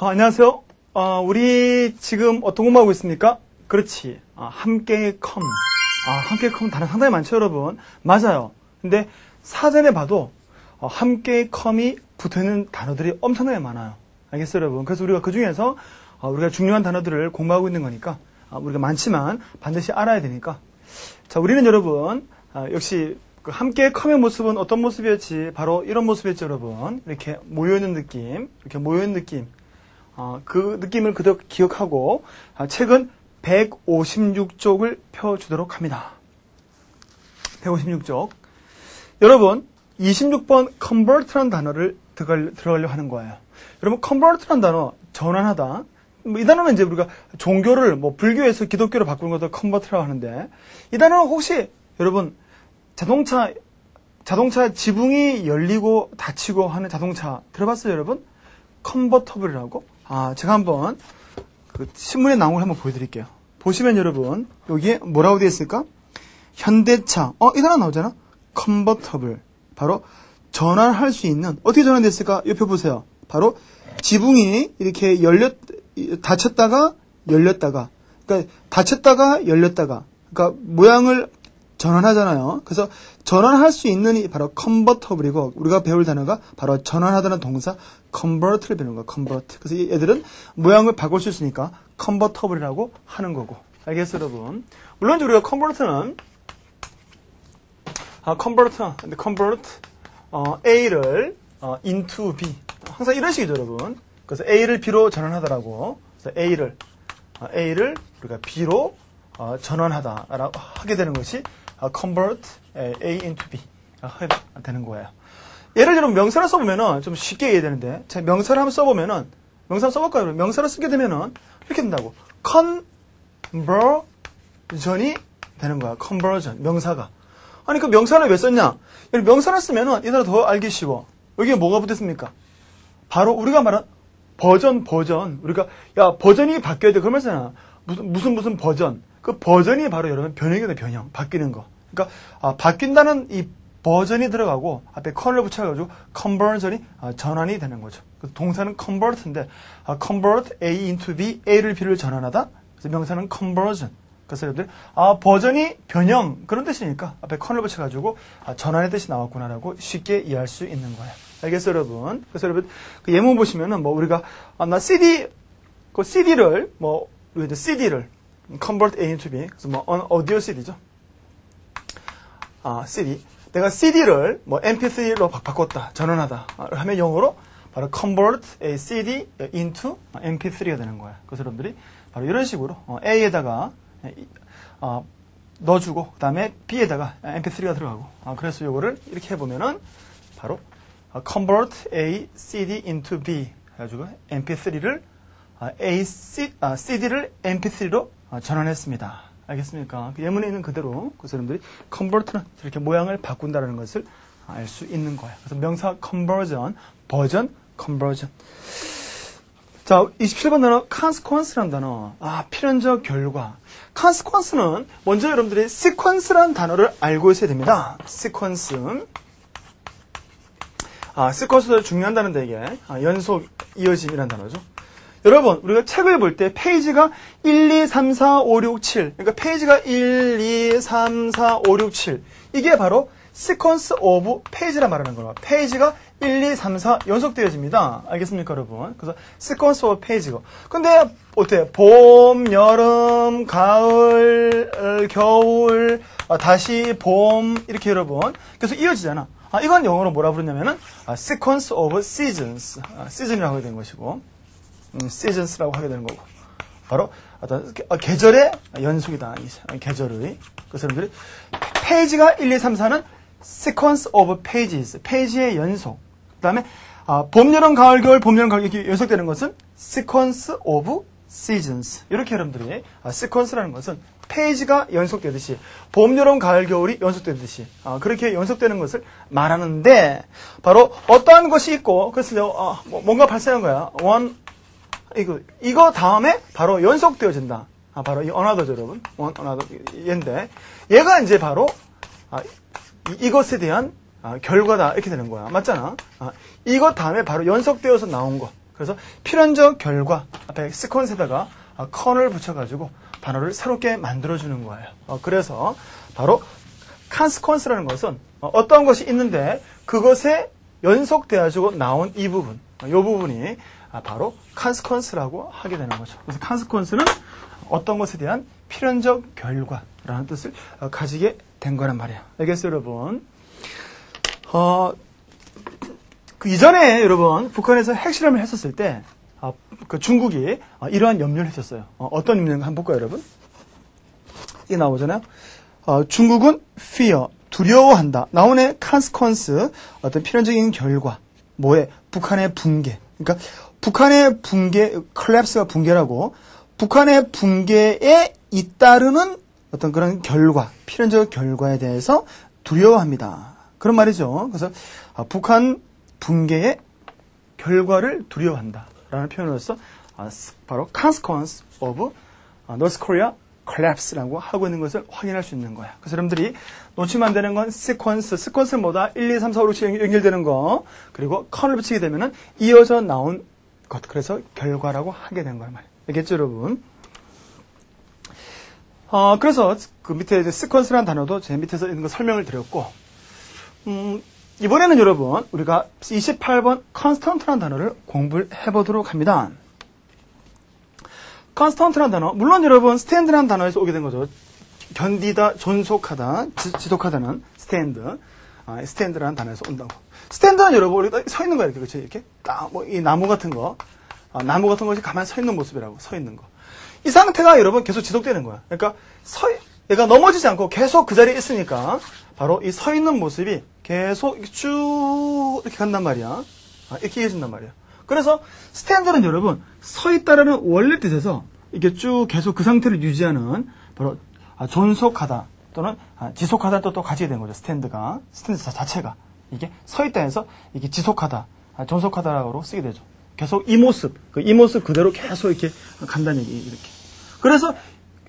안녕하세요. 우리 지금 어떤 공부하고 있습니까? 그렇지. 함께 컴. 함께 컴 단어 상당히 많죠, 여러분? 맞아요. 근데 사전에 봐도 함께 컴이 붙어있는 단어들이 엄청나게 많아요. 알겠어요, 여러분? 그래서 우리가 그 중에서 우리가 중요한 단어들을 공부하고 있는 거니까 우리가 많지만 반드시 알아야 되니까. 자, 우리는 여러분 역시 그 함께 컴의 모습은 어떤 모습이었지? 바로 이런 모습이었죠, 여러분. 이렇게 모여있는 느낌, 이렇게 모여있는 느낌. 그 느낌을 그대로 기억하고 책은 156쪽을 펴주도록 합니다. 156쪽. 여러분, 26번 convert라는 단어를 들어가려고 하는 거예요. 여러분, convert라는 단어, 전환하다. 이 단어는 이제 우리가 종교를 불교에서 기독교로 바꾸는 것도 convert라고 하는데, 이 단어는 혹시 여러분, 자동차 지붕이 열리고 닫히고 하는 자동차 들어봤어요, 여러분? 컨버터블이라고? 제가 한번 그 신문에 나온 걸 한번 보여드릴게요. 보시면 여러분, 여기에 뭐라고 되어 있을까? 현대차. 이 단어 나오잖아? 컨버터블. 바로 전환할 수 있는, 어떻게 전환됐을까? 옆에 보세요. 바로 지붕이 이렇게 닫혔다가 열렸다가, 그러니까 닫혔다가 열렸다가, 그러니까 모양을 전환하잖아요. 그래서 전환할 수 있는 이 바로 컨버터블이고, 우리가 배울 단어가 바로 전환하다는 동사 convert를 배우는 거야. convert. 그래서 이 애들은 모양을 바꿀 수 있으니까 컨버터블이라고 하는 거고. 알겠어요, 여러분? 물론 우리가 convert A를 into B. 항상 이런 식이죠, 여러분. 그래서 A를 B로 전환하다라고. 그래서 A를 우리가 B로 전환하다라고 하게 되는 것이 convert A into B 하게 되는 거예요. 예를 들어 명사를 써보면은 좀 쉽게 이해되는데, 제가 명사를 한번 써보면은, 명사 써볼까요? 명사를 쓰게 되면은 이렇게 된다고. conversion이 되는 거야. conversion. 명사가. 아니, 그 명사를 왜 썼냐? 명사를 쓰면은 얘들아 더 알기 쉬워. 여기에 뭐가 붙었습니까? 바로 우리가 말한 버전. 우리가, 버전이 바뀌어야 돼. 그러면서 무슨 버전. 그 버전이 바로 여러분 변형이거든요, 변형. 바뀌는 거. 그러니까, 바뀐다는 이 버전이 들어가고, 앞에 con을 붙여가지고, conversion이 전환이 되는 거죠. 그래서 동사는 convert인데, convert A into B, A를 B를 전환하다. 그래서 명사는 conversion. 그래서 여러분들, 버전이 변형, 그런 뜻이니까, 앞에 con을 붙여가지고, 전환의 뜻이 나왔구나라고 쉽게 이해할 수 있는 거예요. 알겠어요, 여러분? 그래서 여러분, 그 예문 보시면은, 우리가, 나 CD를, 우리가 CD를, convert A into B. 그래서 오디오 CD죠. CD. 내가 CD를 MP3로 바꿨다, 전환하다 하면 영어로 바로 convert a CD into MP3가 되는 거야. 그래서 여러분들이 바로 이런 식으로 A에다가 넣어주고, 그 다음에 B에다가 MP3가 들어가고, 그래서 이거를 이렇게 해보면은 바로 convert a CD into B 해가지고 MP3를 CD를 MP3로 전환했습니다. 알겠습니까? 예문에 있는 그대로 그 사람들이 convert는 이렇게 모양을 바꾼다는 것을 알 수 있는 거예요. 그래서 명사 conversion, 버전, conversion. 자, 27번 단어 consequence라는 단어. 필연적 결과. consequence는 먼저 여러분들이 sequence라는 단어를 알고 있어야 됩니다. sequence. sequence도 중요한 단어인데 이게 연속, 이어짐이라는 단어죠. 여러분, 우리가 책을 볼 때 페이지가 1, 2, 3, 4, 5, 6, 7. 그러니까 페이지가 1, 2, 3, 4, 5, 6, 7. 이게 바로 sequence of page라 말하는 거예요. 페이지가 1, 2, 3, 4 연속되어집니다. 알겠습니까, 여러분? 그래서 sequence of page고. 근데 어때요? 봄, 여름, 가을, 겨울, 다시 봄, 이렇게 여러분. 계속 이어지잖아. 이건 영어로 뭐라 부르냐면은 sequence of seasons. season이라고 하게 된 것이고. seasons라고 하게 되는 거고. 바로 어떤 계절의 연속이다. 계절의. 그래서 여러분들이 페이지가 1, 2, 3, 4는 sequence of pages. 페이지의 연속. 그 다음에 봄, 여름, 가을, 겨울, 봄, 여름, 가을 이렇게 연속되는 것은 sequence of seasons. 이렇게 여러분들이 sequence라는 것은 페이지가 연속되듯이 봄, 여름, 가을, 겨울이 연속되듯이 그렇게 연속되는 것을 말하는데, 바로 어떠한 것이 있고, 그래서 뭔가 발생한 거야. 이거 다음에 바로 연속되어진다. 바로 이 another죠, 여러분. another 얘인데, 얘가 이제 바로 이것에 대한 결과다 이렇게 되는 거야. 맞잖아. 이것 다음에 바로 연속되어서 나온 거. 그래서 필연적 결과 앞에 시퀀스에다가 con을 붙여가지고 단어를 새롭게 만들어주는 거예요. 그래서 바로 consequence라는 것은 어떠한 것이 있는데 그것에 연속되어지고 나온 이 부분, 이 부분이 바로 consequence라고 하게 되는 거죠. 그래서 consequence는 어떤 것에 대한 필연적 결과라는 뜻을 가지게 된 거란 말이에요. 알겠어요, 여러분? 그 이전에 여러분 북한에서 핵실험을 했었을 때 그 중국이 이러한 염려를 했었어요. 어떤 염려인가 한번 볼까요, 여러분? 이게 나오잖아요. 중국은 fear, 두려워한다. 나오네 consequence, 어떤 필연적인 결과. 뭐에? 북한의 붕괴. 그러니까 북한의 붕괴, collapse가 붕괴라고, 북한의 붕괴에 잇따르는 어떤 그런 결과, 필연적 결과에 대해서 두려워합니다. 그런 말이죠. 그래서 북한 붕괴의 결과를 두려워한다. 라는 표현으로서 바로 consequence of North Korea collapse라고 하고 있는 것을 확인할 수 있는 거야. 그래서 여러분들이 놓치면 안 되는 건 sequence는 뭐다? 1, 2, 3, 4, 5, 6, 7 연결되는 거. 그리고 con을 붙이게 되면은 이어져 나온 것. 그래서 결과라고 하게 된 거란 말이에요. 알겠죠, 여러분? 그래서 그 밑에 이제 sequence라는 단어도 제 밑에서 있는 거 설명을 드렸고, 이번에는 여러분, 우리가 28번 constant라는 단어를 공부를 해보도록 합니다. constant라는 단어, 물론 여러분, stand라는 단어에서 오게 된 거죠. 견디다, 존속하다, 지속하다는 stand, stand라는 단어에서 온다고. stand는 여러분, 우리가 서 있는 거야, 이렇게, 그렇죠? 이렇게. 딱, 이 나무 같은 거, 나무 같은 것이 가만히 서 있는 모습이라고, 서 있는 거. 이 상태가 여러분 계속 지속되는 거야. 그러니까, 얘가 넘어지지 않고 계속 그 자리에 있으니까, 바로 이 서 있는 모습이 계속 쭉 이렇게 간단 말이야. 이렇게 이어진단 말이야. 그래서 스탠드는 여러분 서 있다라는 원래 뜻에서 이게 쭉 계속 그 상태를 유지하는 바로 존속하다 또는 지속하다는 뜻도 가지게 된 거죠. 스탠드 자체가 이게 서 있다 해서 이게 지속하다, 존속하다라고 쓰게 되죠. 계속 이 모습 그대로 계속 이렇게 간다는 얘기 이렇게. 그래서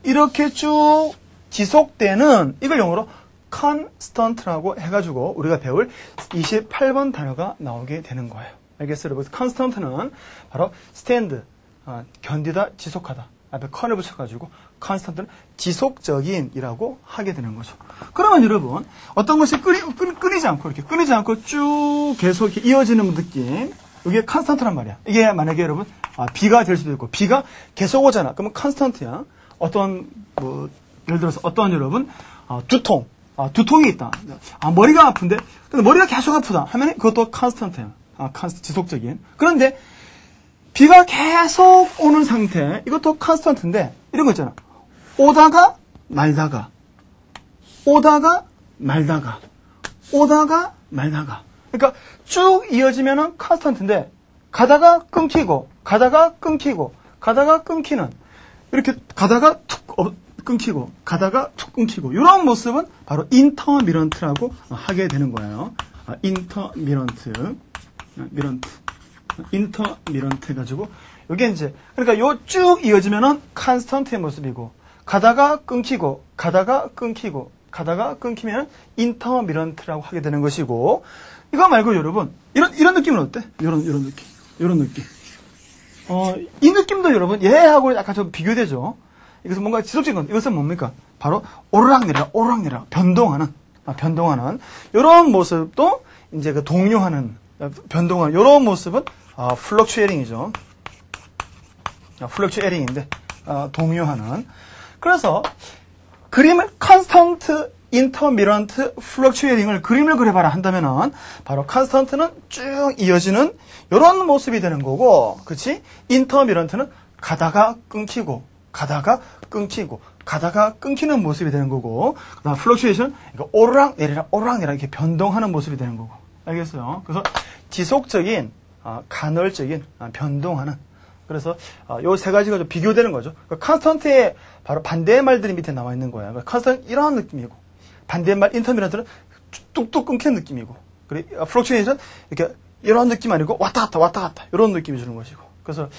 이렇게 쭉 지속되는 이걸 영어로 constant라고 해가지고 우리가 배울 28번 단어가 나오게 되는 거예요. 알겠어요, 여러분? constant는 바로 stand, 견디다, 지속하다. 앞에 con을 붙여가지고 constant는 지속적인이라고 하게 되는 거죠. 그러면 여러분 어떤 것이 끊이지 않고 쭉 계속 이렇게 이어지는 느낌, 이게 constant란 말이야. 이게 만약에 여러분 비가 될 수도 있고 비가 계속 오잖아. 그러면 constant야. 어떤 예를 들어서 어떤 여러분 두통이 있다. 머리가 아픈데, 근데 머리가 계속 아프다 하면 그것도 constant예요. 지속적인. 그런데 비가 계속 오는 상태, 이것도 constant인데 이런 거 있잖아. 오다가 말다가. 그러니까 쭉 이어지면은 constant인데 가다가 끊기는, 이렇게 가다가 툭 끊기고 가다가 툭 끊기고 이런 모습은 바로 인터미런트라고 하게 되는 거예요. 인터미런트 해가지고 이게 이제 그러니까 요 쭉 이어지면은 컨스턴트의 모습이고 가다가 끊기면 인터미런트라고 하게 되는 것이고, 이거 말고 여러분 이런 느낌은 어때? 이런 느낌. 이 느낌도 여러분 얘하고 약간 좀 비교되죠. 이것은 뭔가 지속적인 건, 이것은 뭡니까? 바로 오르락내리락 변동하는 이런 모습도 이제 그 동요하는, 변동하는 이런 모습은 플럭추에링이죠. 플럭추에링인데 동요하는. 그래서 그림을 컨스턴트, 인터미런트, 플럭추에링을 그림을 그려봐라 한다면은 바로 컨스턴트는 쭉 이어지는 이런 모습이 되는 거고, 그렇지? 인터미런트는 가다가 끊기는 모습이 되는 거고, 그다음 플럭추에이션, 오르락내리락 이렇게 변동하는 모습이 되는 거고. 알겠어요? 그래서 지속적인, 간헐적인, 변동하는. 그래서 요 세 가지가 좀 비교되는 거죠. 컨스턴트의 바로 반대의 말들이 밑에 나와 있는 거예요. 컨스턴트 이런 느낌이고, 반대의 말 인터미런트는 뚝뚝 끊기는 느낌이고, 그리고 플럭추에이션 이렇게 이런 느낌 아니고 왔다 갔다 이런 느낌이 주는 것이고. 그래서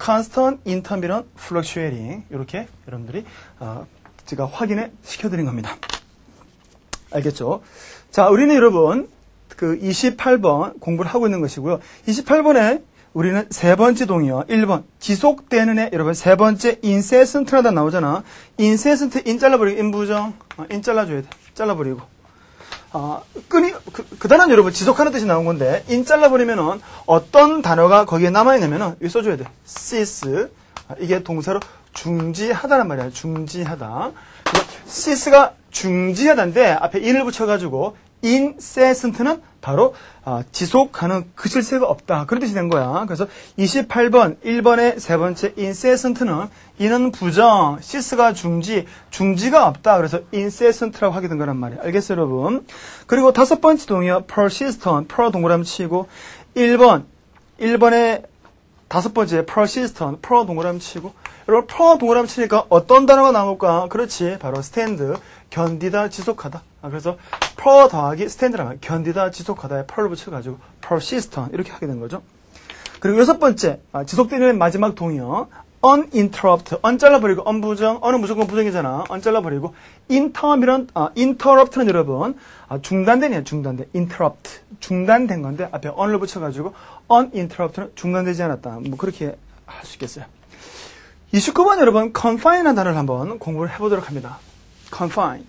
constant, intermittent, fluctuating 이렇게 여러분들이 제가 확인해 시켜드린 겁니다. 알겠죠? 자, 우리는 여러분 그 28번 공부를 하고 있는 것이고요. 28번에 우리는 세 번째 동의어 1번 지속되는 애 여러분 세 번째 incessant라다 나오잖아. incessant 인 잘라버리고 인부정 인 잘라줘야 돼. 잘라버리고 끈이 그 단어는 여러분 지속하는 뜻이 나온 건데 인 잘라버리면은 어떤 단어가 거기에 남아있냐면은 여기 써줘야 돼. cease 이게 동사로 중지하다란 말이야. 중지하다. cease가 중지하다인데 앞에 in을 붙여가지고 incessant는 바로 지속하는 그 실체가 없다. 그런 뜻이 된 거야. 그래서 28번 1번의 세 번째 incessant는 이는 부정, cease가 중지가 없다. 그래서 incessant라고 하게 된 거란 말이야. 알겠어요, 여러분? 그리고 다섯 번째 동의어 persistent, per 동그라미 치고 1번의 다섯 번째 persistent, per 동그라미 치고 여러분 per 동그라미 치니까 어떤 단어가 나올까? 그렇지. 바로 stand, 견디다, 지속하다. 그래서 per 더하기 stand라는 말, 견디다, 지속하다에 per를 붙여가지고 persistent 이렇게 하게 된 거죠. 그리고 여섯 번째 지속되는 마지막 동의어 uninterrupt, un 잘라버리고 un부정, un은 무조건 부정이잖아. un 잘라버리고 interrupt는 여러분 중단된이야. 중단된 interrupt 중단된 건데 앞에 un을 붙여가지고 uninterrupt는 중단되지 않았다. 뭐 그렇게 할 수 있겠어요. 29번 여러분 confine이라는 단어를 한번 공부를 해보도록 합니다. confine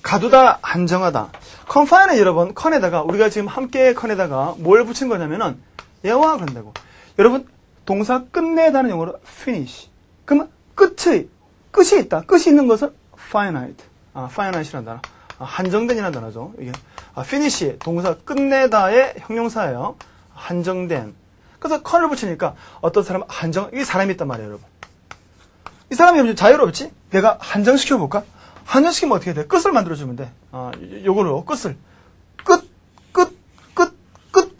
가두다, 한정하다. confine은 여러분 con에다가 우리가 지금 함께 con에다가 뭘 붙인 거냐면은 얘와 그런다고. 여러분 동사 끝내다는 용어로 finish. 그러면 끝이 있다. 끝이 있는 것은 finite. finite이라는 단어. 한정된이라는 단어죠. 이게 finish 동사 끝내다의 형용사예요. 한정된. 그래서 con을 붙이니까 어떤 사람은 이게 사람이 있단 말이에요, 여러분. 이 사람이 자유롭지? 내가 한정시켜볼까? 한정시키면 어떻게 돼? 끝을 만들어주면 돼. 요거로 끝을. 끝.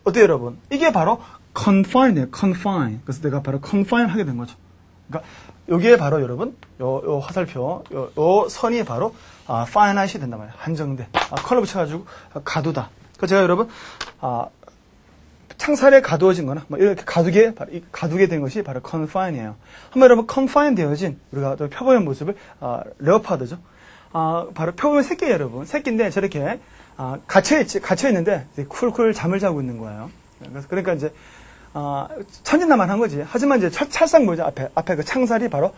어때요, 여러분? 이게 바로 confine이에요, confine. 그래서 내가 바로 confine 하게 된 거죠. 그러니까 여기에 바로 여러분, 요 화살표, 요 선이 바로 finite이 된단 말이에요. 한정된. 컬러 붙여가지고 가두다. 그래서 제가 여러분, 창살에 가두어진 거나 뭐 이렇게 가두게 된 것이 바로 confine이에요. 한번 여러분 confine 되어진 우리가 또 표범의 모습을 레오파드죠. 바로 표범의 새끼예요, 여러분. 새끼인데 저렇게 갇혀 있는데 쿨쿨 잠을 자고 있는 거예요. 그러니까 이제 천진난만한 거지. 하지만 이제 찰싹 뭐죠? 앞에 그 창살이 바로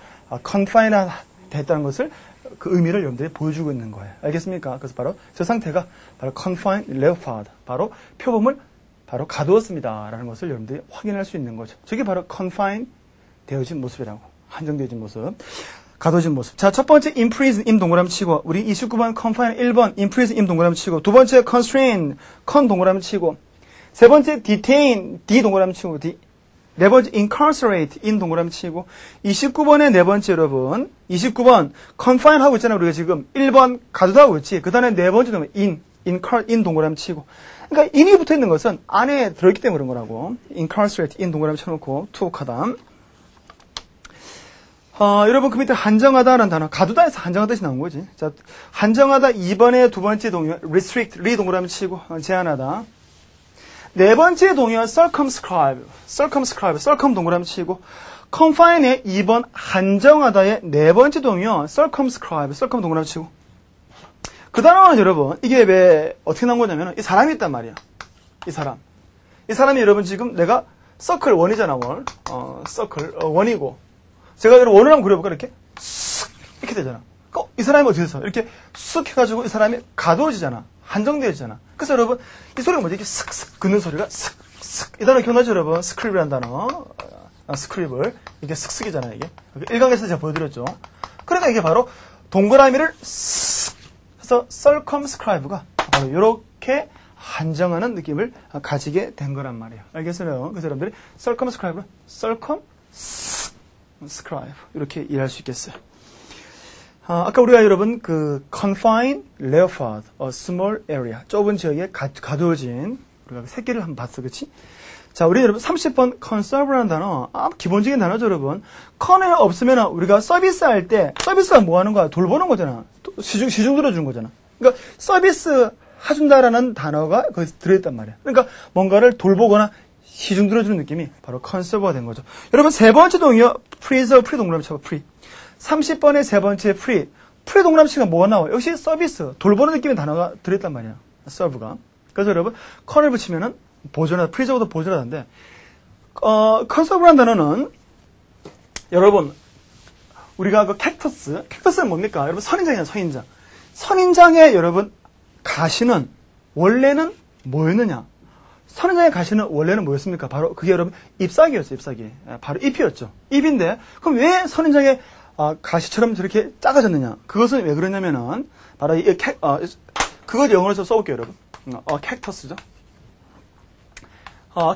confine 됐다는 것을 그 의미를 여러분들이 보여주고 있는 거예요. 알겠습니까? 그래서 바로 저 상태가 바로 confine leopard, 바로 표범을 바로 가두었습니다. 라는 것을 여러분들이 확인할 수 있는 거죠. 저게 바로 confine 되어진 모습이라고. 한정되어진 모습. 가둬진 모습. 자, 첫 번째 imprison, 임 동그라미 치고, 우리 29번 confine 1번 imprison, 임 동그라미 치고, 두 번째 constrain, con 동그라미 치고, 세 번째 detain, d 동그라미 치고, 네 번째 incarcerate, 인 동그라미 치고, 29번의 네 번째 여러분, 29번 confine 하고 있잖아요. 우리가 지금 1번 가두다 하고 있지. 그 다음에 네 번째 놈은 인 동그라미 치고. 그러니까 인이 붙어 있는 것은 안에 들어있기 때문에 그런 거라고. incarcerate, 인 동그라미 쳐놓고 투옥하다. 여러분 그 밑에 한정하다라는 단어, 가두다에서 한정하다 뜻이 나온 거지. 자, 한정하다 2번의 두 번째 동의어 restrict, 리 동그라미 치고 제한하다. 네 번째 동의어 circumscribe, circum 동그라미 치고 confine의 2번 한정하다의 네 번째 동의어 circum 동그라미 치고. 그 단어는 여러분 이게 왜 어떻게 나온 거냐면 이 사람이 있단 말이야. 이 사람이 여러분 지금 내가 서클 원이잖아. 서클 원이고 제가 여러분 원을 한번 그려볼까? 이렇게 쓱 이렇게 되잖아. 이 사람이 어떻게 돼서 이렇게 쓱 해가지고 이 사람이 가두어지잖아. 한정되어지잖아. 그래서 여러분 이 소리가 뭐지? 이렇게 쓱쓱 긋는 소리가 쓱쓱. 이 단어 기억나죠 여러분? 스크립이라는 단어. 스크립을 이게 쓱쓱이잖아 이게. 일강에서 제가 보여드렸죠. 그러니까 이게 바로 동그라미를 쓱 해서 circumscribe가 바로 이렇게 한정하는 느낌을 가지게 된 거란 말이에요. 알겠어요? 그래서 여러분들이 circumscribe를 circumscribe 이렇게 이해할 수 있겠어요. 아까 우리가 여러분 그 confine leopard, a small area 좁은 지역에 가두어진 우리가 그 새끼를 한번 봤어, 그렇지? 자, 우리 여러분 30번 conserve라는 단어, 기본적인 단어죠, 여러분. con에 없으면 우리가 서비스할 때 서비스가 뭐 하는 거야? 돌보는 거잖아. 시중 들어주는 거잖아. 그러니까 서비스 해준다라는 단어가 거기서 들어있단 말이야. 그러니까 뭔가를 돌보거나 시중 들어주는 느낌이 바로 conserve가 된 거죠. 여러분 세 번째 동의어 preserve, pre 동그라미 쳐봐, pre. 30번의 세 번째 pre 동그라미 치가 뭐가 나와? 역시 서비스, 돌보는 느낌의 단어가 들어있단 말이야. serve가. 그래서 여러분 con을 붙이면은 보존하다, 프리저보다 보존하다인데, 컨서브라는 단어는, 여러분, 우리가 그 캡터스는 뭡니까? 여러분, 선인장이잖아요, 선인장. 선인장의 여러분, 가시는, 원래는 뭐였느냐? 선인장의 가시는 원래는 뭐였습니까? 바로, 그게 여러분, 잎사귀였어요, 잎사귀. 바로 잎이었죠. 잎인데, 그럼 왜 선인장의 가시처럼 저렇게 작아졌느냐? 그것은 왜 그러냐면은, 바로 그걸 영어로 써볼게요, 여러분. 캡터스죠.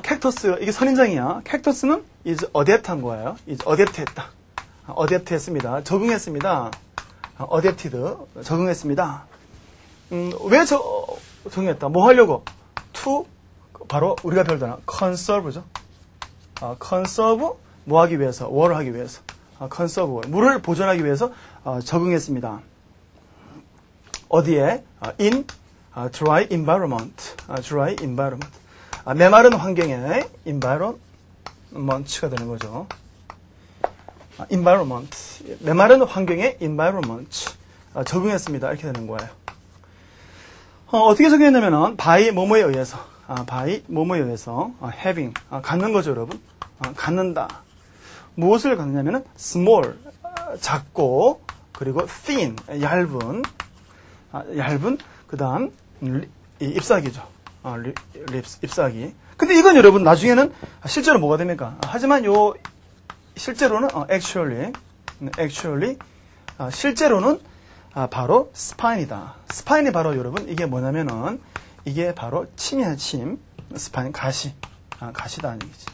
캡터스, 이게 선인장이야. 캡터스는 is adapt한 거예요. is adapt했다. adap트 했습니다. 적응했습니다. adapted, 적응했습니다. 왜 적응했다? 뭐 하려고? to, 바로 우리가 배울 단어, conserve죠. conserve, 뭐 하기 위해서? war를 하기 위해서. conserve, 물을 보존하기 위해서 적응했습니다. 어디에? in dry environment. dry environment. 메마른 환경에 environment가 되는 거죠. environment. 메마른 환경에 environment. 적응했습니다. 이렇게 되는 거예요. 어떻게 적용했냐면은 by 뭐뭐에 의해서. by 뭐뭐에 의해서 having. 갖는 거죠, 여러분. 갖는다. 무엇을 갖느냐면은 small. 작고, 그리고 thin. 얇은. 그 다음, 잎사귀죠. 잎사귀. 근데 이건 여러분, 나중에는 실제로 뭐가 됩니까? 하지만 실제로는, 실제로는, 바로 스파인이다. 스파인이 바로 여러분, 이게 뭐냐면은, 이게 바로 침이야, 침. 스파인, 가시다. 얘기지.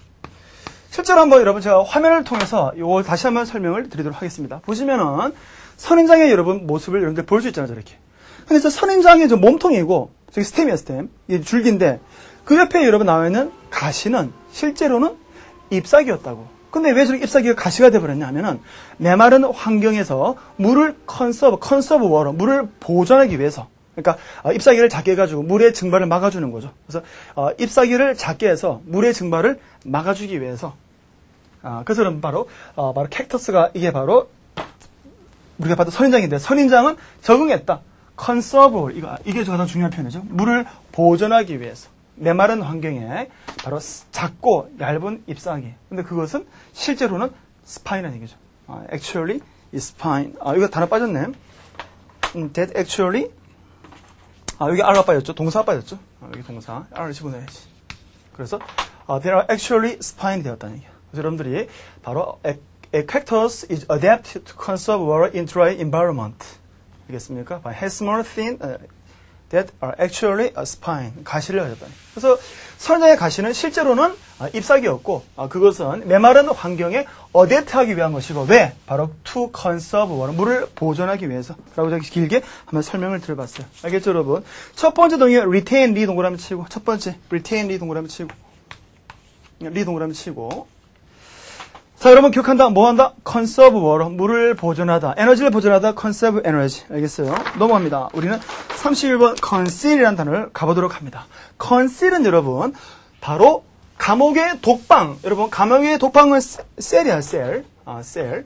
실제로 한번 여러분, 제가 화면을 통해서 다시 한번 설명을 드리도록 하겠습니다. 보시면은, 선인장의 여러분 모습을 여러분들 볼 수 있잖아요, 저렇게. 근데 저 선인장의 저 몸통이고, 저기 스템이야, 스템. 이게 줄기인데, 그 옆에 여러분 나와 있는 가시는 실제로는 잎사귀였다고. 근데 왜 저렇게 잎사귀가 가시가 돼버렸냐 하면은, 메마른 환경에서 물을 컨서브 워러, 물을 보존하기 위해서. 그러니까, 잎사귀를 작게 해가지고 물의 증발을 막아주는 거죠. 그래서, 잎사귀를 작게 해서 물의 증발을 막아주기 위해서. 그래서 여러분 바로 캡터스가 이게 바로, 우리가 봤던 선인장인데, 선인장은 적응했다. 컨서브, 이게 가장 중요한 표현이죠. 물을 보존하기 위해서. 메마른 환경에 바로 작고 얇은 잎사귀. 근데 그것은 실제로는 스파인이라는 얘기죠. Actually is spine. 이거 단어 빠졌네. That actually. 여기 R가 빠졌죠. 동사가 빠졌죠. 여기 동사. R을 집어넣어야지. 그래서 they are actually spine 되었다는 얘기야. 그래서 여러분들이 바로 a cactus is adapted to conserve water in dry environment. 알겠습니까? By has small thin that are actually a spine. 가시를 가졌다니. 그래서 선인장의 가시는 실제로는 잎사귀였고, 그것은 메마른 환경에 어댑트하기 위한 것이고, 왜? 바로 to conserve water. 물을 보존하기 위해서. 라고 제가 길게 한번 설명을 드려봤어요. 알겠죠, 여러분? 첫 번째 동의어 retain 리 동그라미 치고, 첫 번째 retain 리 동그라미 치고, 리 동그라미 치고. 자, 여러분 기억한다. 뭐 한다? conserve water. 물을 보존하다. 에너지를 보존하다. conserve energy. 알겠어요? 넘어갑니다. 우리는 31번 conceal이라는 단어를 가보도록 합니다. conceal은 여러분 바로 감옥의 독방. 여러분 감옥의 독방은 셀이야, 셀. 셀.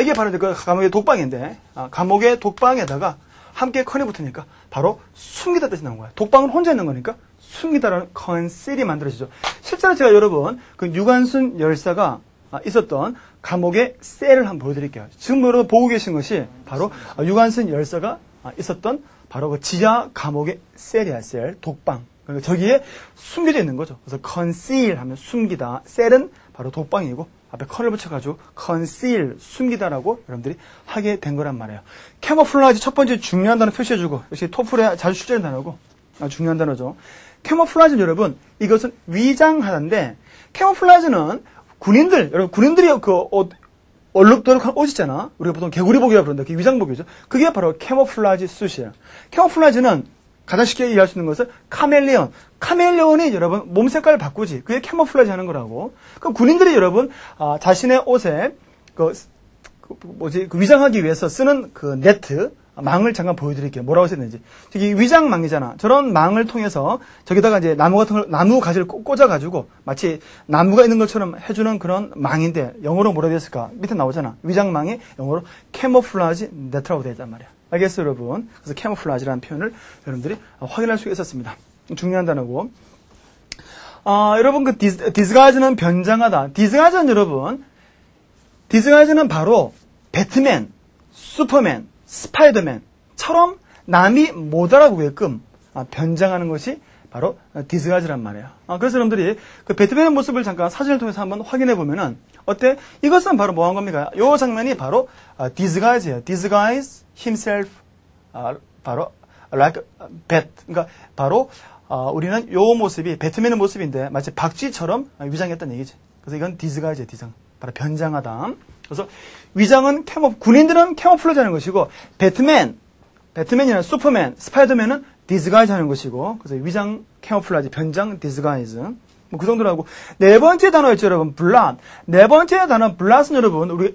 이게 바로 그 감옥의 독방인데 감옥의 독방에다가 함께 컨이 붙으니까 바로 숨기다 뜻이 나온 거야. 독방은 혼자 있는 거니까 숨기다라는 conceal이 만들어지죠. 실제로 제가 여러분 그 유관순 열사가 있었던 감옥의 셀을 한번 보여드릴게요. 지금 여러분 보고 계신 것이 바로 유관순 열사가 있었던 바로 그 지하 감옥의 셀이야, 셀. 독방. 그러니까 저기에 숨겨져 있는 거죠. 그래서 conceal 하면 숨기다. 셀은 바로 독방이고 앞에 컨을 붙여가지고 conceal, 숨기다라고 여러분들이 하게 된 거란 말이에요. camouflage 첫 번째 중요한 단어 표시해주고 역시 토플에 자주 출제하는 단어고 중요한 단어죠. camouflage는 여러분 이것은 위장하다인데 camouflage는 군인들, 여러분, 군인들이 그 얼룩덜룩한 옷 있잖아. 우리가 보통 개구리복이라고 그러는데, 그게 위장복이죠. 그게 바로 캐모플라지 숫이에요. 캐모플라지는 가장 쉽게 이해할 수 있는 것은 카멜레온. 카멜레온이 여러분 몸 색깔을 바꾸지. 그게 캐모플라지 하는 거라고. 그럼 군인들이 여러분, 자신의 옷에 그 위장하기 위해서 쓰는 그 네트, 망을 잠깐 보여드릴게요. 뭐라고 썼는지. 저기 위장망이잖아. 저런 망을 통해서 저기다가 이제 나무 같은 걸, 나무 가지를 꽂아가지고 마치 나무가 있는 것처럼 해주는 그런 망인데 영어로 뭐라고 됐을까? 밑에 나오잖아. 위장망이 영어로 캐모플라지 네트라고 되어 있단 말이야. 알겠어요, 여러분? 그래서 캐모플라지라는 표현을 여러분들이 확인할 수 있었습니다. 중요한 단어고. 여러분 그 disguise는 변장하다. disguise는 여러분, disguise는 바로 배트맨, 슈퍼맨, 스파이더맨처럼 남이 못 알아보게끔 변장하는 것이 바로 disguise란 말이에요. 그래서 여러분들이 그 배트맨의 모습을 잠깐 사진을 통해서 한번 확인해 보면은 어때? 이것은 바로 뭐 한 겁니까? 이 장면이 바로 disguise예요. disguise himself 바로 like bat. 그러니까 바로 우리는 이 모습이 배트맨의 모습인데 마치 박쥐처럼 위장했다는 얘기지. 그래서 이건 disguise예요. disguise. 바로 변장하다. 그래서 위장은 군인들은 캐모플러지 하는 것이고 배트맨이나 슈퍼맨, 스파이더맨은 disguise 하는 것이고, 그래서 위장 캐모플라지, 변장, disguise. 뭐 그 정도로 하고, 네 번째 단어였죠, 여러분, blood. 네 번째 단어, blood은 여러분, 우리가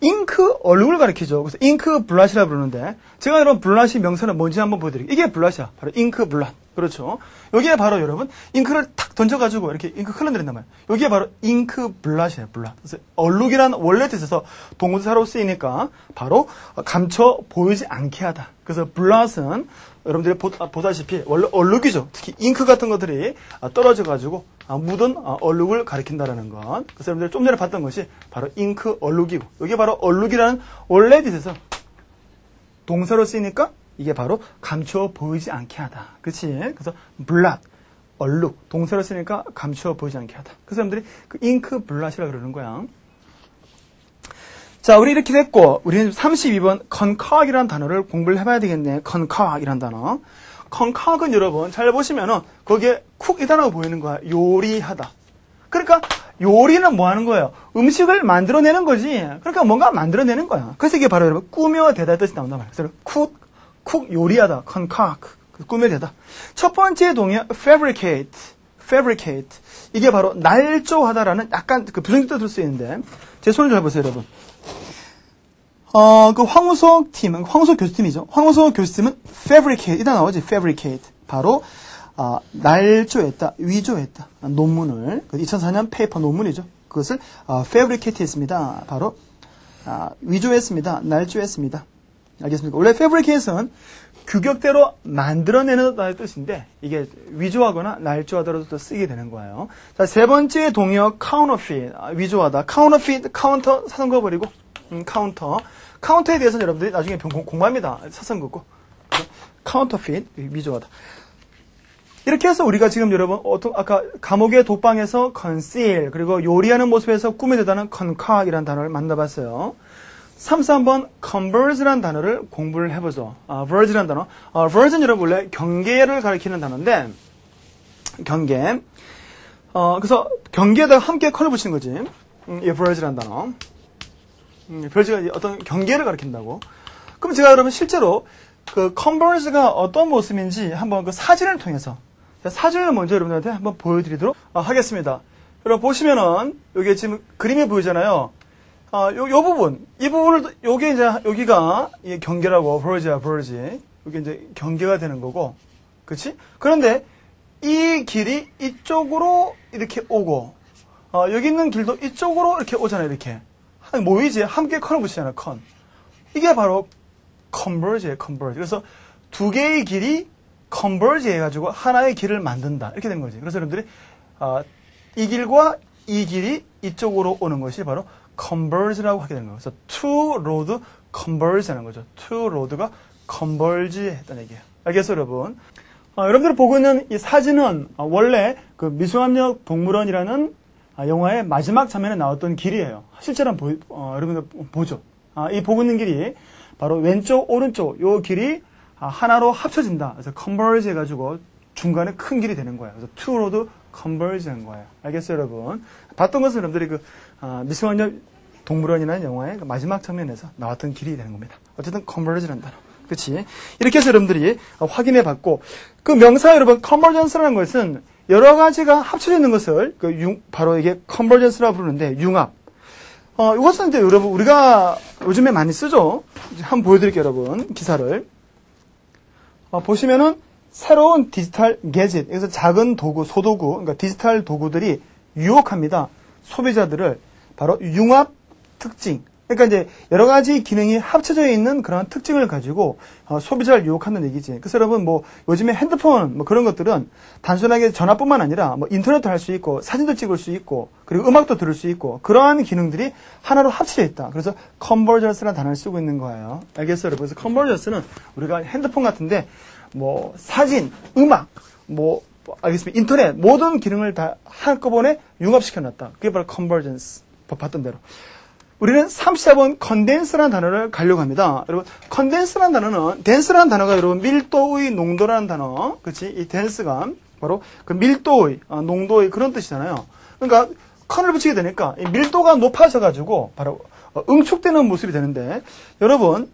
잉크 얼룩을 가리키죠. 그래서 잉크 블라시라 부르는데, 제가 여러분 블라시 명사는 뭔지 한번 보여드릴게요. 이게 블라시야. 바로 잉크 블라. 그렇죠. 여기에 바로 여러분, 잉크를 탁 던져가지고 이렇게 잉크 흘러내린단 말이에요. 여기에 바로 잉크 블라시예요, 블라. 그래서 얼룩이란 원래 뜻에서 동사로 쓰이니까 바로 감춰 보이지 않게 하다. 그래서 블라스는 여러분들이 보다시피 원래 얼룩이죠. 특히 잉크 같은 것들이 떨어져가지고 묻은 얼룩을 가리킨다라는 것. 그래서 여러분들이 좀 전에 봤던 것이 바로 잉크 얼룩이고, 여기 바로 얼룩이라는 원래 뜻에서 동사로 쓰이니까 이게 바로 감춰 보이지 않게 하다. 그치? 그래서 blood, 얼룩, 동사로 쓰니까 감춰 보이지 않게 하다. 그래서 여러분들이 그 잉크 블라시라고 그러는 거야. 자, 우리 이렇게 됐고, 우리는 32번 concoct이라는 단어를 공부를 해봐야 되겠네. concoct이라는 단어. concoct은 여러분, 잘 보시면은, 거기에 쿡 이 단어가 보이는 거야. 요리하다. 그러니까, 요리는 뭐 하는 거예요? 음식을 만들어내는 거지. 그러니까 뭔가 만들어내는 거야. 그래서 이게 바로 여러분, 꾸며대다 뜻이 나온단 말이에요. 그래서 쿡 요리하다. concoct. 꾸며대다. 첫 번째 동의, fabricate. 이게 바로 날조하다라는 약간 그 부정적 뜻을 쓰이는데, 제 손을 잘 보세요, 여러분. 그 황우석 교수팀이죠. 황우석 교수팀은 fabricate, 이단 나오지, fabricate. 바로, 날조했다, 위조했다. 논문을, 2004년 페이퍼 논문이죠. 그것을, fabricate 했습니다. 바로, 위조했습니다. 날조했습니다. 알겠습니까? 원래 fabricate은 규격대로 만들어내는 뜻인데, 이게 위조하거나 날조하더라도 쓰게 되는 거예요. 자, 세 번째 동의어, counterfeit. 위조하다. counterfeit, 카운터, 사선 그어버리고, 카운터에 대해서는 여러분들이 나중에 공부합니다. 사선 긋고. counterfeit, 위조하다. 이렇게 해서 우리가 지금 여러분, 아까 감옥의 독방에서 conceal, 그리고 요리하는 모습에서 꾸며대다는 concoct이라는 단어를 만나봤어요. 3번 converge라는 단어를 공부를 해보죠. verge라는 단어. verge는 여러분 원래 경계를 가리키는 단어인데, 경계. 그래서 경계에다가 함께 컬을 붙이는 거지. 이 verge라는 단어. verge가 어떤 경계를 가리킨다고. 그럼 제가 여러분 실제로 그 converge가 어떤 모습인지 한번 그 사진을 통해서, 사진을 먼저 여러분들한테 한번 보여드리도록 하겠습니다. 여러분 보시면은 여기 지금 그림이 보이잖아요. 요 부분, 이 부분을, 요게 이제, 여기가 이 경계라고, verge야, verge. 여기 이제 경계가 되는 거고, 그치? 그런데 이 길이 이쪽으로 이렇게 오고, 여기 있는 길도 이쪽으로 이렇게 오잖아요, 이렇게. 모이지? 함께 컨을 붙이잖아요, 컨. 이게 바로 converge예요, converge. 그래서 두 개의 길이 converge 해가지고 하나의 길을 만든다. 이렇게 된 거지. 그래서 여러분들이, 이 길과 이 길이 이쪽으로 오는 것이 바로 converge라고 하게 되는 거예요. 그래서 two road converge 하는 거죠. two road가 converge 했다는 얘기예요. 알겠어요, 여러분? 여러분들이 보고 있는 이 사진은 원래 그 미술압력 동물원이라는 영화의 마지막 장면에 나왔던 길이에요. 실제로 여러분들 보죠. 이 보고 있는 길이 바로 왼쪽, 오른쪽 요 길이 하나로 합쳐진다. 그래서 converge 해가지고 중간에 큰 길이 되는 거예요. 그래서 two road converge 하는 거예요. 알겠어요, 여러분? 봤던 것은 여러분들이 그 미술압력 동물원이라는 영화의 그 마지막 장면에서 나왔던 길이 되는 겁니다. 어쨌든 converge라는 단어. 그치? 이렇게 해서 여러분들이 확인해 봤고, 그 명사 여러분, convergence라는 것은 여러 가지가 합쳐져 있는 것을 바로 이게 convergence라고 부르는데, 융합. 이것은 이제 여러분, 우리가 요즘에 많이 쓰죠? 한번 보여드릴게요, 여러분. 기사를. 보시면은, 새로운 디지털 게짓, 그래서 작은 도구, 소도구, 그러니까 디지털 도구들이 유혹합니다. 소비자들을 바로 융합 특징, 그러니까 이제 여러 가지 기능이 합쳐져 있는 그런 특징을 가지고 소비자를 유혹한다는 얘기지. 그래서 여러분 뭐 요즘에 핸드폰 뭐 그런 것들은 단순하게 전화뿐만 아니라 뭐 인터넷도 할 수 있고 사진도 찍을 수 있고 그리고 음악도 들을 수 있고 그러한 기능들이 하나로 합쳐져 있다. 그래서 컨버전스라는 단어를 쓰고 있는 거예요. 알겠어요, 여러분? 그래서 컨버전스는 우리가 핸드폰 같은데 뭐 사진, 음악, 뭐 알겠습니다. 인터넷 모든 기능을 다 한꺼번에 융합시켜 놨다. 그게 바로 컨버전스. 봤던 대로. 우리는 34번 컨덴스라는 단어를 가려고 합니다. 여러분, 컨덴스라는 단어는, 덴스라는 단어가 여러분, 밀도의 농도라는 단어, 그치? 이 덴스가 바로 그 밀도의, 농도의 그런 뜻이잖아요. 그러니까, 컨을 붙이게 되니까, 이 밀도가 높아져가지고, 바로, 응축되는 모습이 되는데, 여러분,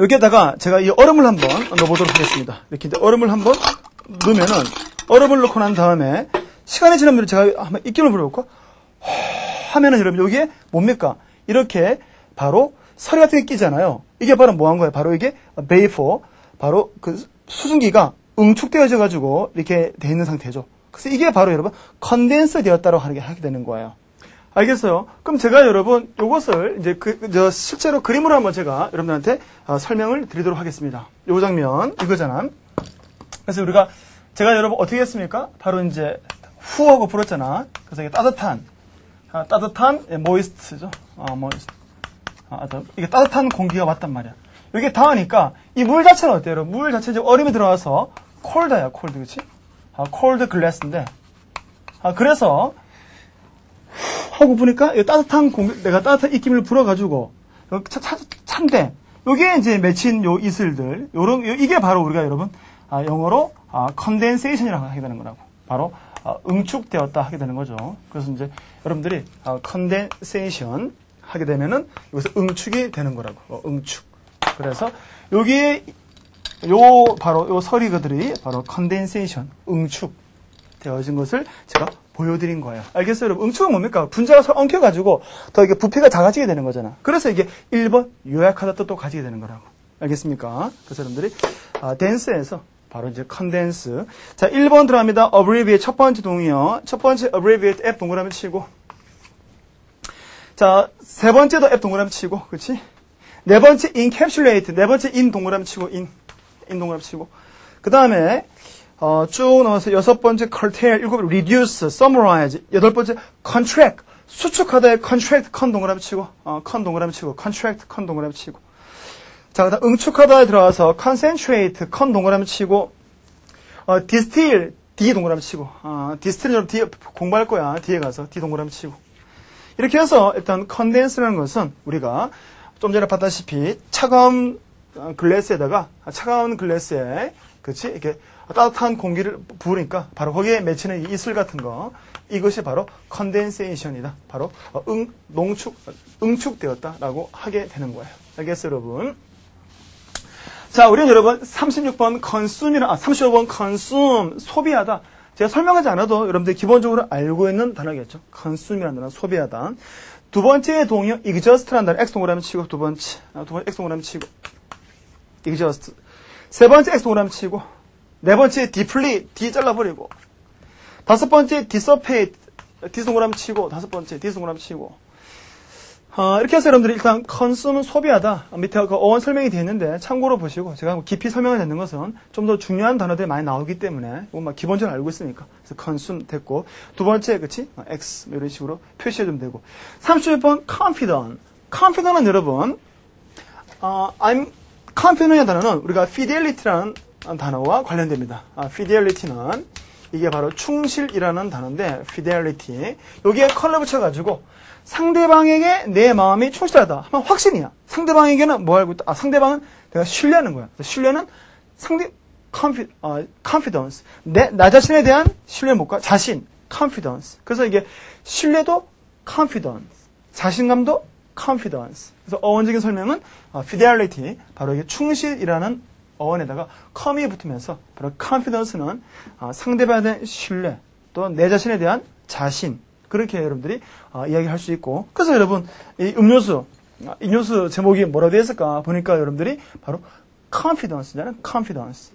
여기에다가 제가 이 얼음을 한번 넣어보도록 하겠습니다. 이렇게 이제 얼음을 한번 넣으면은, 얼음을 넣고 난 다음에, 시간이 지나면 제가 한번 입김을 불어볼까? 하면은 여러분 여기에 뭡니까? 이렇게 바로 서리 같은 게 끼잖아요. 이게 바로 뭐 한 거예요? 바로 이게 베이퍼, 바로 그 수증기가 응축되어져 가지고 이렇게 돼 있는 상태죠. 그래서 이게 바로 여러분 컨덴스 되었다고 하게 되는 거예요. 알겠어요? 그럼 제가 여러분 요것을 이제 실제로 그림으로 한번 제가 여러분들한테 설명을 드리도록 하겠습니다. 요 장면 이거잖아. 그래서 제가 여러분 어떻게 했습니까? 바로 이제 후하고 불었잖아. 그래서 이게 따뜻한 모이스트죠. 이게 따뜻한 공기가 왔단 말이야. 이게 닿으니까 이 물 자체는 어때요? 여러분? 물 자체 이제 얼음이 들어와서 콜드야, 콜드, 그치? 콜드 글래스인데. 그래서 하고 보니까 이 따뜻한 공기, 내가 따뜻한 입김을 불어가지고 찬데 여기에 이제 맺힌 요 이슬들, 이게 바로 우리가 여러분 영어로 컨덴세이션이라고 하게 되는 거라고. 바로 응축되었다 하게 되는 거죠. 그래서 이제 여러분들이 컨덴세이션 하게 되면은 여기서 응축이 되는 거라고. 응축. 그래서 여기에 바로 요 서리들이 바로 컨덴세이션, 응축 되어진 것을 제가 보여드린 거예요. 알겠어요, 여러분? 응축은 뭡니까? 분자가 서로 엉켜가지고 더 이게 부피가 작아지게 되는 거잖아. 그래서 이게 1번 요약하다 또 가지게 되는 거라고. 알겠습니까? 그래서 여러분들이 댄스에서 바로 이제 컨덴스. 자, 1번 들어갑니다. abbreviate 첫 번째 동의어. 첫 번째 abbreviate F 동그라미 치고. 자, 세 번째도 F 동그라미 치고. 그렇지? 네 번째 encapsulate. 네 번째 in 동그라미 치고 in 동그라미 치고. 그다음에 쭉 넘어서 여섯 번째 curtail, 일곱 번째 reduce, summarize. 여덟 번째 contract. 수축하다의 contract 컨 동그라미 치고. 컨 동그라미 치고. contract 컨 동그라미 치고. 자, 그다음 응축하다에 들어와서 concentrate, 컨 동그라미 치고, distill, D 동그라미 치고, distill은 좀 뒤에 공부할 거야. 뒤에 가서 D 동그라미 치고. 이렇게 해서 일단 condense라는 것은 우리가 좀 전에 봤다시피 차가운 글래스에, 그렇지? 이렇게 따뜻한 공기를 부으니까 바로 거기에 맺히는 이 이슬 같은 거, 이것이 바로 condensation이다. 바로 응축되었다라고 하게 되는 거예요. 알겠어요, 여러분? 자, 우리는 여러분 36번 consume이나 35번 consume, 소비하다. 제가 설명하지 않아도 여러분들이 기본적으로 알고 있는 단어겠죠. consume이라는 단어, 소비하다. 두 번째 동의어 exhaust라는 단어, X 동그라미 치고, 두 번째 X 동그라미 치고, exhaust. 세 번째 X 동그라미 치고, 네 번째 deplete, D 잘라버리고, 다섯 번째 dissipate, D 동그라미 치고, 다섯 번째 D 동그라미 치고. 이렇게 해서 여러분들이 일단 consume은 소비하다. 밑에 그 어원 설명이 되어 있는데 참고로 보시고 제가 깊이 설명을 듣는 것은 좀 더 중요한 단어들이 많이 나오기 때문에 이건 막 기본적으로 알고 있으니까. 그래서 consume 됐고 두 번째 그치? X 이런 식으로 표시해주면 되고 36번 confident. confident은 여러분 I'm confident이라는 단어는 우리가 fidelity라는 단어와 관련됩니다. fidelity는 이게 바로 충실이라는 단어인데 fidelity 여기에 컬러 붙여가지고 상대방에게 내 마음이 충실하다 하면 확신이야. 상대방에게는 뭐 알고 있다? 상대방은 내가 신뢰하는 거야. 신뢰는 confidence. 나 자신에 대한 신뢰 못과 자신, confidence. 그래서 이게 신뢰도 confidence, 자신감도 confidence. 그래서 어원적인 설명은 fidelity, 바로 이게 충실이라는 어원에다가 come이 붙으면서 바로 confidence는 상대방에 대한 신뢰, 또 내 자신에 대한 자신. 그렇게 여러분들이 이야기할 수 있고. 그래서 여러분, 이 음료수 제목이 뭐라고 되어 있을까 보니까 여러분들이 바로 confidence잖아요. confidence.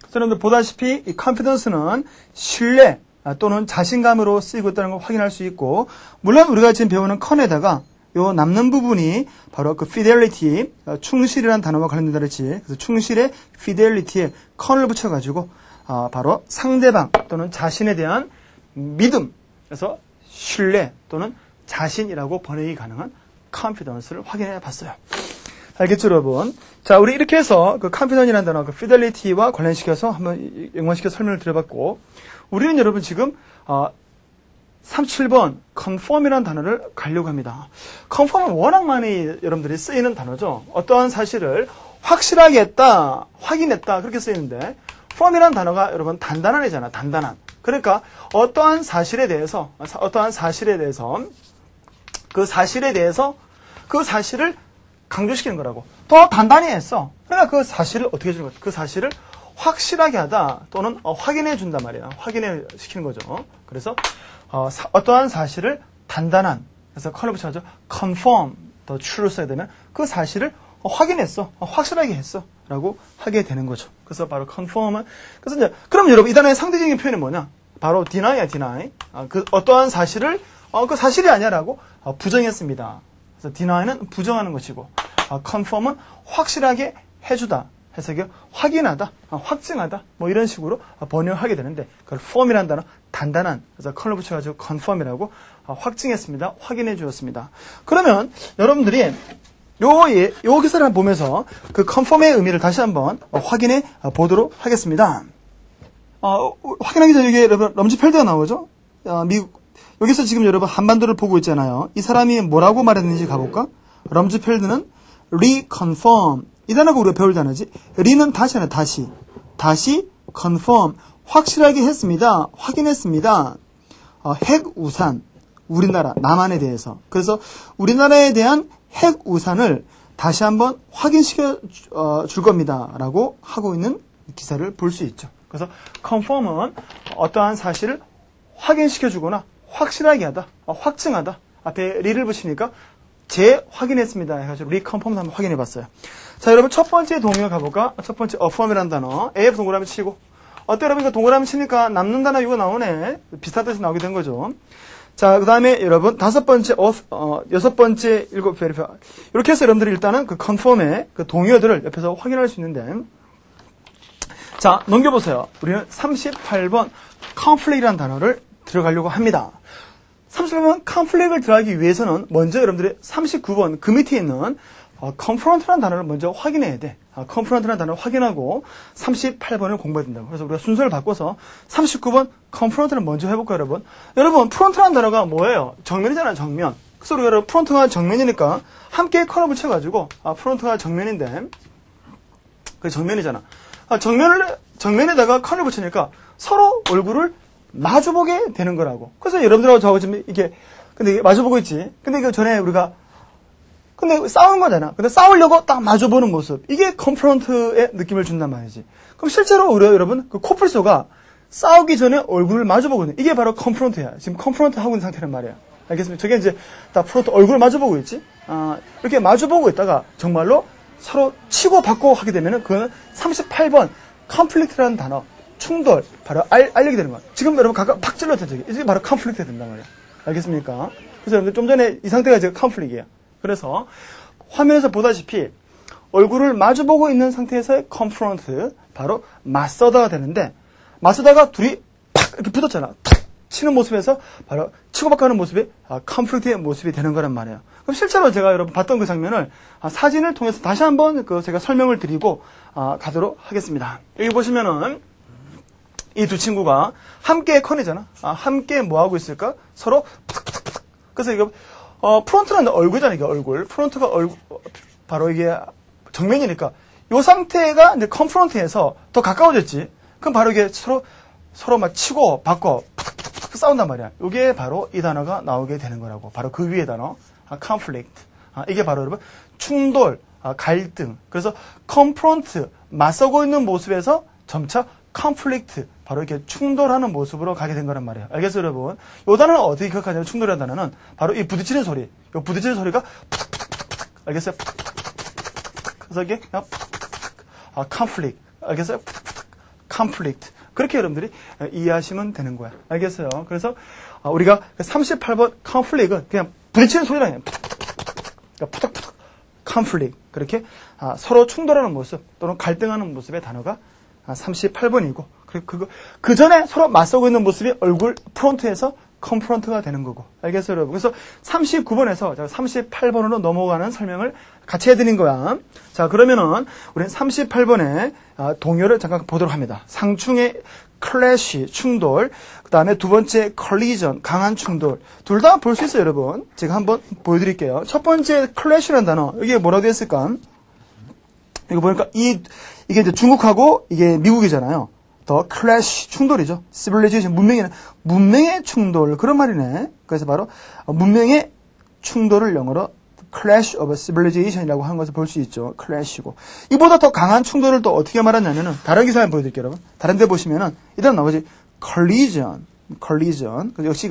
그래서 여러분들 보다시피 이 confidence는 신뢰 또는 자신감으로 쓰이고 있다는 걸 확인할 수 있고, 물론 우리가 지금 배우는 con에다가 요 남는 부분이 바로 그 fidelity, 충실이라는 단어와 관련된다 그랬지. 그래서 충실의 fidelity에 con을 붙여가지고 바로 상대방 또는 자신에 대한 믿음, 그래서 신뢰 또는 자신이라고 번역이 가능한 confidence를 확인해 봤어요. 알겠죠, 여러분? 자, 우리 이렇게 해서 그 confidence이라는 단어, 그 fidelity와 관련시켜서 한번 연관시켜서 설명을 드려봤고, 우리는 여러분 지금 37번 conform이라는 단어를 가려고 합니다. conform은 워낙 많이 여러분들이 쓰이는 단어죠. 어떠한 사실을 확실하게 했다, 확인했다 그렇게 쓰이는데 form이라는 단어가 여러분 단단한 애잖아. 단단한. 그러니까 어떠한 사실에 대해서 그 사실을 강조시키는 거라고. 더 단단히 했어. 그러니까 그 사실을 어떻게 해주는 거야? 그 사실을 확실하게 하다 또는 확인해 준단 말이야. 확인해 시키는 거죠. 그래서 어떠한 사실을 단단한, 그래서 컬러 붙여가지고 conform 더 true로 써야 되면 그 사실을 확인했어, 확실하게 했어 라고 하게 되는 거죠. 그래서 바로 conform은, 그래서 이제 그럼 여러분 이 단어의 상대적인 표현이 뭐냐? 바로 deny야. deny. 그 어떠한 사실을 그 사실이 아니야라고 부정했습니다. 그래서 deny는 부정하는 것이고 conform은 확실하게 해주다. 해석이 확인하다, 확증하다, 뭐 이런 식으로 번역하게 되는데, 그걸 form이라는 단어, 단단한, 그래서 컬러 붙여가지고 confirm이라고 확증했습니다. 확인해 주었습니다. 그러면 여러분들이 요 기사를 보면서 그 confirm의 의미를 다시 한번 확인해 보도록 하겠습니다. 확인하기 전에 여기 여러분 럼즈펠드가 나오죠? 미국, 여기서 지금 여러분 한반도를 보고 있잖아요. 이 사람이 뭐라고 말했는지 가볼까? 럼즈펠드는 reconfirm, 이 단어가 우리가 배울 단어지. 리는 다시 하나, 다시 confirm, 확실하게 했습니다. 확인했습니다. 핵 우산, 우리나라, 남한에 대해서. 그래서 우리나라에 대한 핵 우산을 다시 한번 확인시켜 줄 겁니다. 라고 하고 있는 기사를 볼 수 있죠. 그래서 confirm은 어떠한 사실을 확인시켜 주거나 확실하게 하다, 확증하다. 앞에 리를 붙이니까 재확인했습니다. 해가지고 reconfirm 한번 확인해 봤어요. 자, 여러분 첫 번째 동요 가볼까? 첫 번째 affirm이라는 단어. AF 동그라미 치고. 어때 여러분? 이거 동그라미 치니까 남는 단어 이거 나오네. 비슷한 뜻이 나오게 된 거죠. 자, 그 다음에 여러분 여섯 번째 일곱 verify. 이렇게 해서 여러분들이 일단은 그 confirm의 그 동요들을 옆에서 확인할 수 있는데. 자, 넘겨보세요. 우리는 38번 conflict이라는 단어를 들어가려고 합니다. 38번 conflict을 들어가기 위해서는 먼저 여러분들이 39번 그 밑에 있는 confront라는 단어를 먼저 확인해야 돼. confront라는 단어를 확인하고 38번을 공부해야 된다고. 그래서 우리가 순서를 바꿔서 39번 confront를 먼저 해볼까요, 여러분? 여러분, front라는 단어가 뭐예요? 정면이잖아요, 정면. 그래서 우리가 여러분 front가 정면이니까 함께 컬러 붙여가지고 front가 정면인데 그게 정면이잖아. 정면에다가 컬러 붙이니까 서로 얼굴을 마주보게 되는 거라고. 그래서 여러분들하고 저하고 지금 이게 근데 이게 마주보고 있지. 근데 이거 전에 우리가 근데 싸운 거잖아. 근데 싸우려고 딱 마주보는 모습. 이게 컨프런트의 느낌을 준단 말이지. 그럼 실제로 우리 여러분 그 코뿔소가 싸우기 전에 얼굴을 마주보거든요. 이게 바로 컨프런트야. 지금 컨프런트 하고 있는 상태란 말이야. 알겠습니까? 저게 이제 다 프론트 얼굴 마주보고 있지. 이렇게 마주보고 있다가 정말로 서로 치고 받고 하게 되면은 그거는 38번 컨플릭트라는 단어. 충돌, 바로 알리게 되는 거야. 지금 여러분 각각 팍 찔렀죠, 저기. 이게 바로 컨플릭트가 된단 말이야. 알겠습니까? 그래서 여러분들 좀 전에 이 상태가 지금 컨플릭이에요. 그래서 화면에서 보다시피 얼굴을 마주보고 있는 상태에서의 컨프런트, 바로 맞서다가 되는데, 맞서다가 둘이 팍 이렇게 붙었잖아. 탁 치는 모습에서 바로 치고받고 하는 모습이 컨플릭트의 모습이 되는 거란 말이에요. 그럼 실제로 제가 여러분 봤던 그 장면을 사진을 통해서 다시 한번 제가 설명을 드리고 가도록 하겠습니다. 여기 보시면은 이 두 친구가 함께 커내잖아. 함께 뭐 하고 있을까? 서로 푸닥푸닥푸닥. 그래서 이거 프론트는 얼굴이잖아. 이게 얼굴. 프론트가 얼굴 바로 이게 정면이니까 이 상태가 이제 컨프런트에서 더 가까워졌지. 그럼 바로 이게 서로 막 치고 받고 푸닥푸닥푸닥 싸운단 말이야. 이게 바로 이 단어가 나오게 되는 거라고. 바로 그 위에 단어, conflict. 이게 바로 여러분 충돌, 갈등. 그래서 confront 맞서고 있는 모습에서 점차 conflict, 바로 이렇게 충돌하는 모습으로 가게 된 거란 말이에요. 알겠어요, 여러분? 이 단어는 어떻게 기억하냐면 충돌이라는 단어는 바로 이 부딪히는 소리. 이 부딪히는 소리가 푸닥푸닥푸닥푸닥. 알겠어요? 푸닥푸닥푸닥푸닥. 그래서 이게 그냥 푸닥푸닥푸닥. conflict. 알겠어요? 푸닥푸닥. conflict. 그렇게 여러분들이 이해하시면 되는 거야. 알겠어요? 그래서 우리가 38번 conflict은 그냥 부딪히는 소리라 그냥 푸닥푸닥푸닥. 그러니까 푸덕푸덕, conflict. 그렇게 서로 충돌하는 모습 또는 갈등하는 모습의 단어가 38번이고, 그 전에 서로 맞서고 있는 모습이 얼굴 프론트에서 confront가 되는 거고. 알겠어요, 여러분? 그래서 39번에서 38번으로 넘어가는 설명을 같이 해드린 거야. 자, 그러면은 우리는 38번에 동요를 잠깐 보도록 합니다. 상충의 클래시, 충돌. 그 다음에 두 번째 collision, 강한 충돌. 둘 다 볼 수 있어요, 여러분. 제가 한번 보여드릴게요. 첫 번째 클래시라는 단어. 이게 뭐라고 했을까? 이거 보니까 이게 이제 중국하고 이게 미국이잖아요. 더 클래시, 충돌이죠. civilization, 문명의 충돌. 그런 말이네. 그래서 바로 문명의 충돌을 영어로 clash of civilization이라고 하는 것을 볼 수 있죠. clash고. 이보다 더 강한 충돌을 또 어떻게 말하냐면은 다른 기사 한번 보여드릴게요, 여러분. 다른 데 보시면은 일단 나머지 collision. 역시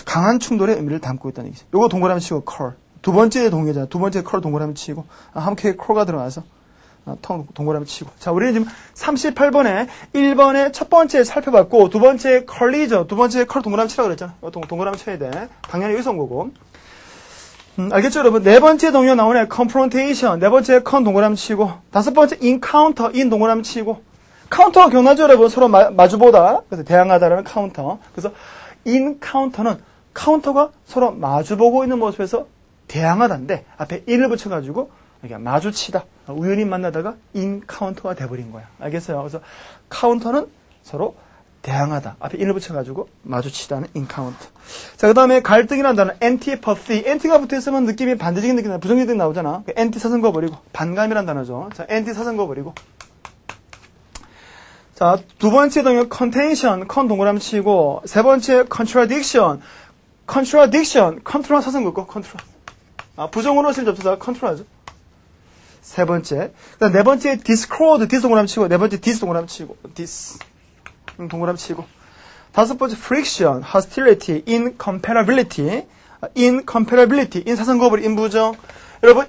강한 충돌의 의미를 담고 있다는 얘기죠. 요거 동그라미 치고 call. 두 번째 동의잖아요. 두 번째 call 동그라미 치고 함께 call가 들어가서 동그라미 치고. 자, 우리는 지금 38번에 1번에 첫 번째 살펴봤고 두 번째 collision, 두 번째 call 동그라미 치라고 그랬잖아. 동그라미 쳐야 돼. 당연히 여기서 온 거고. 알겠죠, 여러분? 네 번째 동요 나오네. confrontation. 네 번째 con 동그라미 치고. 다섯 번째 encounter, in 동그라미 치고. 카운터가 기억나죠, 여러분? 서로 마주보다. 그래서 대항하다라는 카운터. 그래서 encounter는 카운터가 서로 마주보고 있는 모습에서 대항하다인데 앞에 in을 붙여가지고 이렇게 마주치다. 우연히 만나다가 encounter가 돼버린 거야. 알겠어요? 그래서 카운터는 서로 대항하다. 앞에 in을 붙여가지고 마주치다는 encounter. 자, 그 다음에 갈등이라는 단어는 antipathy. anti가 붙어있으면 느낌이 반대적인 느낌이 부정적인 나오잖아. anti 사선거 버리고. 반감이라는 단어죠. 자, anti 사선거 버리고. 자, 두 번째 동요 contention. con 동그라미 치고. 세 번째 contradiction. 컨트롤 사선 긋고 컨트롤. 부정으로 실접수다 컨트롤하죠. 세 번째. 그다음 네 번째 discord. dis 동그라미 치고. 네 번째 dis 동그라미 치고. dis. 동그라미 치고. 다섯 번째 friction, hostility, incompatibility, in 사선 거버리, in 부정. 여러분,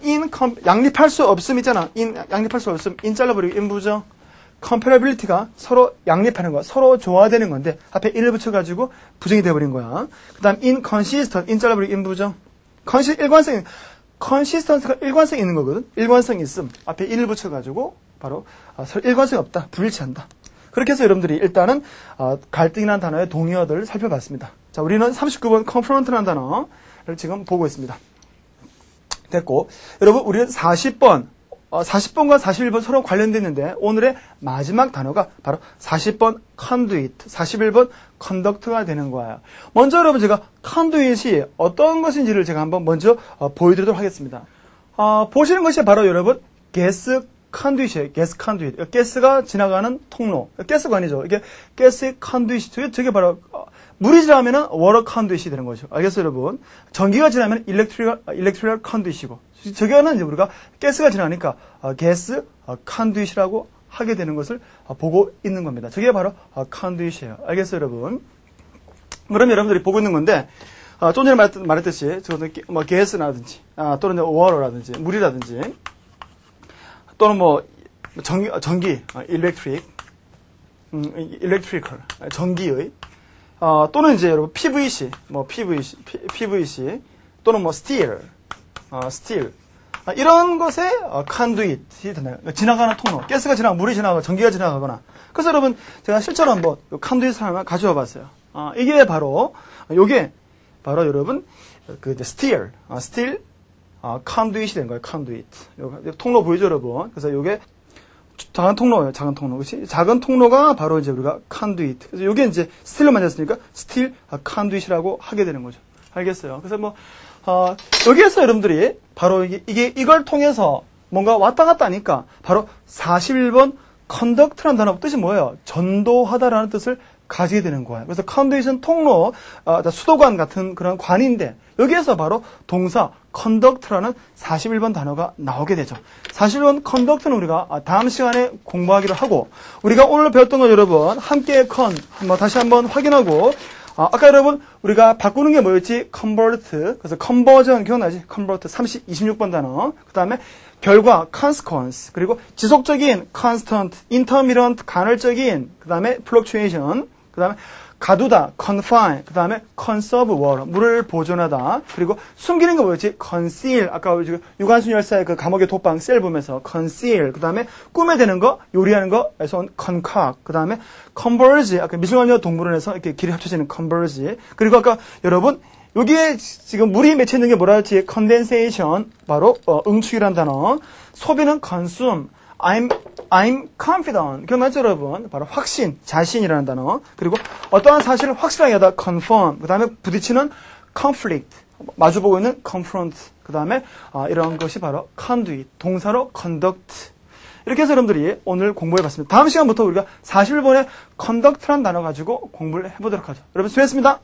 양립할 수 없음 있잖아. 양립할 수 없음, in 잘라버리고, in 부정. compatibility가 서로 양립하는 거야. 서로 조화되는 건데, 앞에 in을 붙여가지고 부정이 되어버린 거야. 그 다음, inconsistent, in 잘라버리고, in 부정. consistency가 일관성이 있는 거거든. 일관성이 있음. 앞에 in을 붙여가지고, 바로, 일관성이 없다. 불일치한다. 그렇게 해서 여러분들이 일단은 갈등이라는 단어의 동의어들을 살펴봤습니다. 자, 우리는 39번 confront라는 단어를 지금 보고 있습니다. 됐고, 여러분 우리는 40번과 41번 서로 관련되어 있는데 오늘의 마지막 단어가 바로 40번 conduit, 41번 conduct가 되는 거예요. 먼저 여러분 제가 conduit이 어떤 것인지를 제가 한번 먼저 보여드리도록 하겠습니다. 보시는 것이 바로 여러분 gas 컨듀이트예요. 가스 컨듀이트. 가스가 지나가는 통로. 가스가 아니죠. 이게 가스 컨듀이트. 저게 바로 물이 지나면은 워터 컨듀이트이 되는 거죠. 알겠어요, 여러분? 전기가 지나면 일렉트리컬 컨듀이트이고. 저게는 이제 우리가 가스가 지나니까 가스 컨듀이트라고 하게 되는 것을 보고 있는 겁니다. 저게 바로 컨듀이트예요. 알겠어요, 여러분? 그러면 여러분들이 보고 있는 건데 좀 전에 말했듯이 저는 뭐 가스라든지 또는 워터라든지 물이라든지 또는 전기, electrical, 전기의, 또는 이제 여러분, PVC, 또는 steel, 이런 것에 conduit이 되나요? 지나가는 통로, 가스가 지나가고, 물이 지나가고, 전기가 지나가거나. 그래서 여러분, 제가 실제로 한번 conduit 하나 가져와 봤어요. 이게 바로, 요게, 바로 여러분, steel, 컨듀잇이 된 거예요, 컨듀잇. 통로 보이죠, 여러분? 그래서 요게 작은 통로예요, 작은 통로. 그치? 작은 통로가 바로 이제 우리가 컨듀잇. 그래서 요게 이제 스틸로 만졌으니까 스틸 컨듀잇이라고 하게 되는 거죠. 알겠어요? 그래서 여기에서 여러분들이 바로 이걸 통해서 뭔가 왔다 갔다 하니까 바로 41번 conduct라는 단어 뜻이 뭐예요? 전도하다라는 뜻을 가지게 되는 거예요. 그래서 컨듀잇은 통로, 수도관 같은 그런 관인데 여기에서 바로 동사 conduct라는 41번 단어가 나오게 되죠. 41번 conduct는 우리가 다음 시간에 공부하기로 하고 우리가 오늘 배웠던 거 여러분 함께 다시 한번 확인하고 아까 여러분 우리가 바꾸는 게 뭐였지? convert. 그래서 conversion 기억나지? convert 26번 단어. 그 다음에 결과 consequence. 그리고 지속적인 constant, intermittent 간헐적인. 그 다음에 fluctuation. 그 다음에 가두다, confine, 그 다음에 conserve water, 물을 보존하다. 그리고 숨기는 거 뭐였지? conceal, 아까 우리 유관순 열사의 그 감옥의 독방 셀 보면서 conceal, 그 다음에 꾸며대는 거, 요리하는 거에서 온 concoct, 그 다음에 converge, 아까 미술관여 동물원에서 이렇게 길이 합쳐지는 converge. 그리고 아까 여러분 여기에 지금 물이 맺혀 있는 게 뭐라 했지? condensation, 바로 응축이라는 단어. 소비는 consume, I'm confident. 기억나죠, 여러분? 바로 확신, 자신이라는 단어. 그리고 어떠한 사실을 확실하게 하다, confirm. 그 다음에 부딪히는 conflict. 마주보고 있는 confront. 그 다음에 이런 것이 바로 conduit. 동사로 conduct. 이렇게 해서 여러분들이 오늘 공부해봤습니다. 다음 시간부터 우리가 41번의 conduct라는 단어 가지고 공부를 해보도록 하죠. 여러분 수고했습니다.